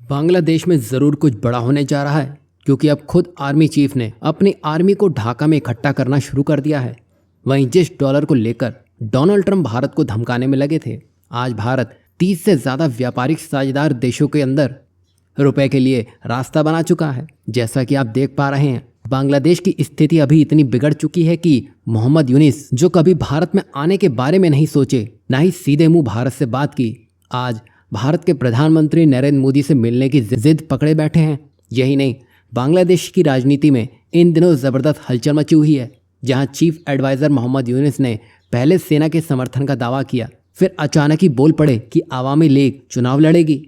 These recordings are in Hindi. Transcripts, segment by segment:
बांग्लादेश में ज़रूर कुछ बड़ा होने जा रहा है, क्योंकि अब खुद आर्मी चीफ ने अपनी आर्मी को ढाका में इकट्ठा करना शुरू कर दिया है। वहीं जिस डॉलर को लेकर डोनाल्ड ट्रंप भारत को धमकाने में लगे थे, आज भारत 30 से ज़्यादा व्यापारिक साझेदार देशों के अंदर रुपए के लिए रास्ता बना चुका है। जैसा कि आप देख पा रहे हैं, बांग्लादेश की स्थिति अभी इतनी बिगड़ चुकी है कि मोहम्मद यूनिस, जो कभी भारत में आने के बारे में नहीं सोचे, ना ही सीधे मुंह भारत से बात की, आज भारत के प्रधानमंत्री नरेंद्र मोदी से मिलने की जिद पकड़े बैठे हैं। यही नहीं, बांग्लादेश की राजनीति में इन दिनों ज़बरदस्त हलचल मची हुई है, जहां चीफ एडवाइज़र मोहम्मद यूनिस ने पहले सेना के समर्थन का दावा किया, फिर अचानक ही बोल पड़े कि आवामी लीग चुनाव लड़ेगी।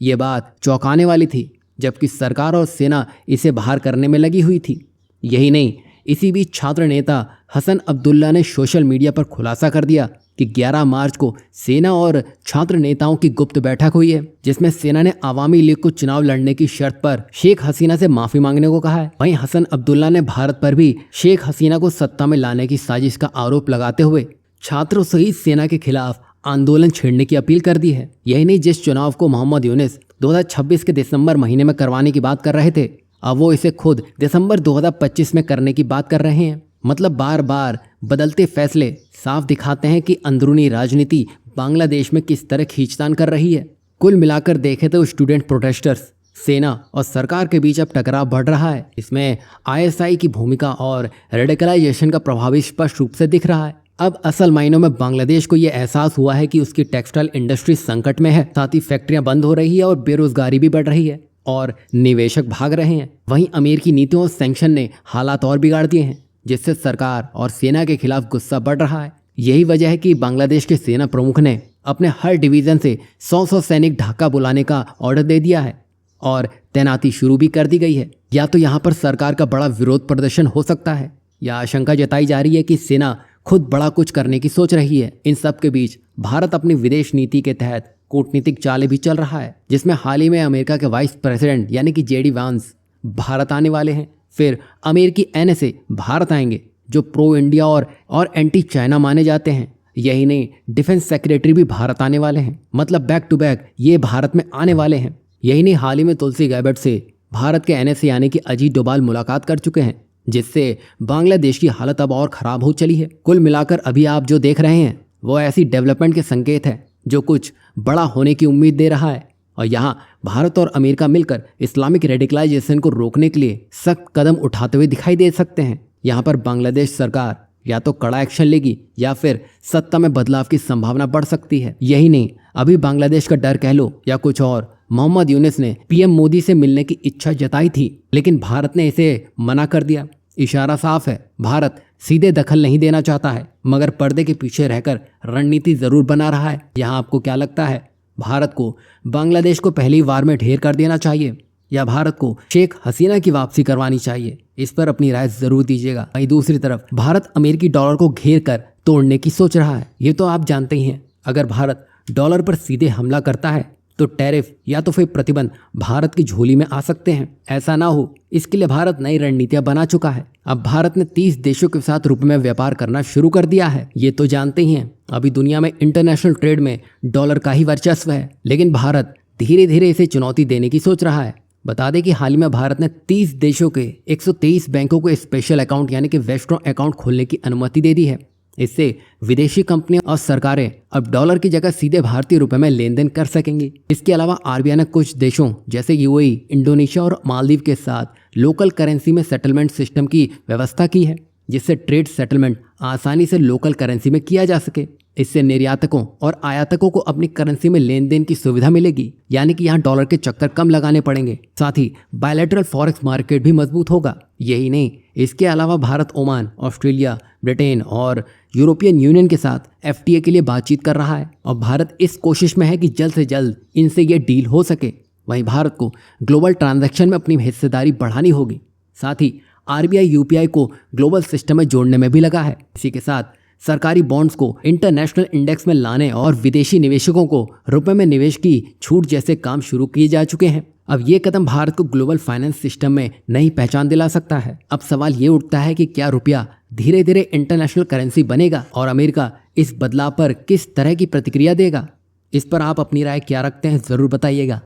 ये बात चौंकाने वाली थी, जबकि सरकार और सेना इसे बाहर करने में लगी हुई थी। यही नहीं, इसी बीच छात्र नेता हसन अब्दुल्ला ने सोशल मीडिया पर खुलासा कर दिया कि 11 मार्च को सेना और छात्र नेताओं की गुप्त बैठक हुई है, जिसमें सेना ने आवामी लीग को चुनाव लड़ने की शर्त पर शेख हसीना से माफी मांगने को कहा है। वहीं हसन अब्दुल्ला ने भारत पर भी शेख हसीना को सत्ता में लाने की साजिश का आरोप लगाते हुए छात्रों सहित सेना के खिलाफ आंदोलन छेड़ने की अपील कर दी है। यही नहीं, जिस चुनाव को मोहम्मद यूनिस 2026 के दिसंबर महीने में करवाने की बात कर रहे थे, अब वो इसे खुद दिसंबर 2025 में करने की बात कर रहे हैं। मतलब बार बार बदलते फैसले साफ दिखाते हैं कि अंदरूनी राजनीति बांग्लादेश में किस तरह खींचतान कर रही है। कुल मिलाकर देखें तो स्टूडेंट प्रोटेस्टर्स, सेना और सरकार के बीच अब टकराव बढ़ रहा है। इसमें आईएसआई की भूमिका और रेडिकलाइजेशन का प्रभाव स्पष्ट रूप से दिख रहा है। अब असल मायनों में बांग्लादेश को यह एहसास हुआ है कि उसकी टेक्सटाइल इंडस्ट्री संकट में है, साथ ही फैक्ट्रियां बंद हो रही है और बेरोजगारी भी बढ़ रही है और निवेशक भाग रहे हैं। वहीं अमेरिकी नीतियों और सैंक्शन ने हालात और बिगाड़ दिए हैं, जिससे सरकार और सेना के खिलाफ गुस्सा बढ़ रहा है। यही वजह है कि बांग्लादेश के सेना प्रमुख ने अपने हर डिवीजन से 100 सैनिक ढाका बुलाने का ऑर्डर दे दिया है और तैनाती शुरू भी कर दी गई है। या तो यहाँ पर सरकार का बड़ा विरोध प्रदर्शन हो सकता है, या आशंका जताई जा रही है कि सेना खुद बड़ा कुछ करने की सोच रही है। इन सब के बीच भारत अपनी विदेश नीति के तहत कूटनीतिक चालें भी चल रहा है, जिसमें हाल ही में अमेरिका के वाइस प्रेसिडेंट यानी कि जेडी वांस भारत आने वाले हैं। फिर अमेरिकी एनएसए भारत आएंगे, जो प्रो इंडिया और एंटी चाइना माने जाते हैं। यही नहीं, डिफेंस सेक्रेटरी भी भारत आने वाले हैं। मतलब बैक टू बैक ये भारत में आने वाले हैं। यही नहीं, हाल ही में तुलसी गैबर्ट से भारत के एनएसए यानी कि अजीत डोभाल मुलाकात कर चुके हैं, जिससे बांग्लादेश की हालत अब और ख़राब हो चली है। कुल मिलाकर अभी आप जो देख रहे हैं वो ऐसी डेवलपमेंट के संकेत है जो कुछ बड़ा होने की उम्मीद दे रहा है। और यहाँ भारत और अमेरिका मिलकर इस्लामिक रेडिकलाइजेशन को रोकने के लिए सख्त कदम उठाते हुए दिखाई दे सकते हैं। यहाँ पर बांग्लादेश सरकार या तो कड़ा एक्शन लेगी या फिर सत्ता में बदलाव की संभावना बढ़ सकती है। यही नहीं, अभी बांग्लादेश का डर कह लो या कुछ और, मोहम्मद यूनिस ने पीएम मोदी से मिलने की इच्छा जताई थी, लेकिन भारत ने इसे मना कर दिया। इशारा साफ है, भारत सीधे दखल नहीं देना चाहता है, मगर पर्दे के पीछे रहकर रणनीति जरूर बना रहा है। यहाँ आपको क्या लगता है, भारत को बांग्लादेश को पहली वार में ढेर कर देना चाहिए या भारत को शेख हसीना की वापसी करवानी चाहिए? इस पर अपनी राय जरूर दीजिएगा। वहीं दूसरी तरफ भारत अमेरिकी डॉलर को घेर कर तोड़ने की सोच रहा है। ये तो आप जानते ही हैं, अगर भारत डॉलर पर सीधे हमला करता है तो टैरिफ या तो फिर प्रतिबंध भारत की झोली में आ सकते हैं। ऐसा ना हो, इसके लिए भारत नई रणनीतियां बना चुका है। अब भारत ने 30 देशों के साथ रुपए में व्यापार करना शुरू कर दिया है। ये तो जानते ही हैं, अभी दुनिया में इंटरनेशनल ट्रेड में डॉलर का ही वर्चस्व है, लेकिन भारत धीरे धीरे इसे चुनौती देने की सोच रहा है। बता दें कि हाल ही में भारत ने 30 देशों के 123 बैंकों को स्पेशल अकाउंट यानी कि वेस्टर्न अकाउंट खोलने की अनुमति दे दी है। इससे विदेशी कंपनियां और सरकारें अब डॉलर की जगह सीधे भारतीय रुपए में लेन देन कर सकेंगी। इसके अलावा आरबीआई ने कुछ देशों जैसे यूएई, इंडोनेशिया और मालदीव के साथ लोकल करेंसी में सेटलमेंट सिस्टम की व्यवस्था की है, जिससे ट्रेड सेटलमेंट आसानी से लोकल करेंसी में किया जा सके। इससे निर्यातकों और आयातकों को अपनी करेंसी में लेन देन की सुविधा मिलेगी, यानी कि यहाँ डॉलर के चक्कर कम लगाने पड़ेंगे। साथ ही बायलैटरल फॉरेक्स मार्केट भी मजबूत होगा। यही नहीं, इसके अलावा भारत ओमान, ऑस्ट्रेलिया, ब्रिटेन और यूरोपियन यूनियन के साथ एफटीए के लिए बातचीत कर रहा है और भारत इस कोशिश में है कि जल्द से जल्द इनसे ये डील हो सके। वहीं भारत को ग्लोबल ट्रांजैक्शन में अपनी हिस्सेदारी बढ़ानी होगी। साथ ही आरबीआई यूपीआई को ग्लोबल सिस्टम में जोड़ने में भी लगा है। इसी के साथ सरकारी बॉन्ड्स को इंटरनेशनल इंडेक्स में लाने और विदेशी निवेशकों को रुपए में निवेश की छूट जैसे काम शुरू किए जा चुके हैं। अब ये कदम भारत को ग्लोबल फाइनेंस सिस्टम में नई पहचान दिला सकता है। अब सवाल ये उठता है कि क्या रुपया धीरे धीरे इंटरनेशनल करेंसी बनेगा और अमेरिका इस बदलाव पर किस तरह की प्रतिक्रिया देगा? इस पर आप अपनी राय क्या रखते हैं, ज़रूर बताइएगा।